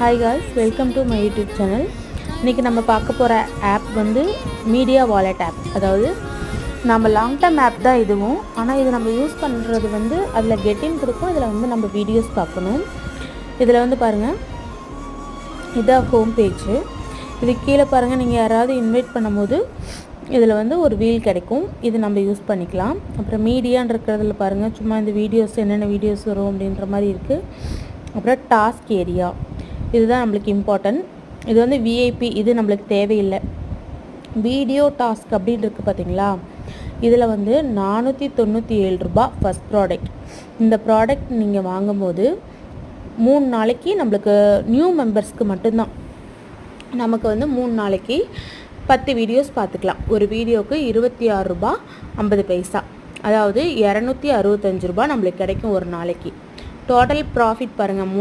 Hi guys, welcome to my YouTube channel. இன்றைக்கி நம்ம பார்க்க போகிற ஆப் வந்து மீடியா வாலெட் ஆப். அதாவது நம்ம லாங் டர்ம் ஆப் தான் இதுவும். ஆனால் இது நம்ம யூஸ் பண்ணுறது வந்து அதில் கெட்டின் கொடுக்கும். இதில் வந்து நம்ம வீடியோஸ் பார்க்கணும். இதில் வந்து பாருங்கள், இதான் ஹோம் பேஜு. இது கீழே பாருங்கள், நீங்கள் யாராவது இன்வைட் பண்ணும்போது இதில் வந்து ஒரு வீல் கிடைக்கும். இது நம்ம யூஸ் பண்ணிக்கலாம். அப்புறம் மீடியான்னு இருக்கிறதுல பாருங்கள், சும்மா இந்த வீடியோஸ் என்னென்ன வீடியோஸ் வரும் அப்படின்ற மாதிரி இருக்குது. அப்புறம் டாஸ்க் ஏரியா, இதுதான் நம்மளுக்கு இம்பார்ட்டன்ட். இது வந்து விஐபி, இது நம்மளுக்கு தேவையில்லை. வீடியோ டாஸ்க் அப்படின்னு இருக்குது பார்த்தீங்களா, இதில் வந்து 497 ரூபா ஃபஸ்ட் ப்ராடக்ட். இந்த ப்ராடக்ட் நீங்கள் வாங்கும்போது 3 நாளைக்கு நம்மளுக்கு நியூ மெம்பர்ஸ்க்கு மட்டும்தான். நமக்கு வந்து 3 நாளைக்கு 10 வீடியோஸ் பார்த்துக்கலாம். ஒரு வீடியோவுக்கு 26 ரூபா 50 பைசா, அதாவது 265 ரூபா நம்மளுக்கு கிடைக்கும் ஒரு நாளைக்கு. டோட்டல் ப்ராஃபிட் பாருங்கள், 3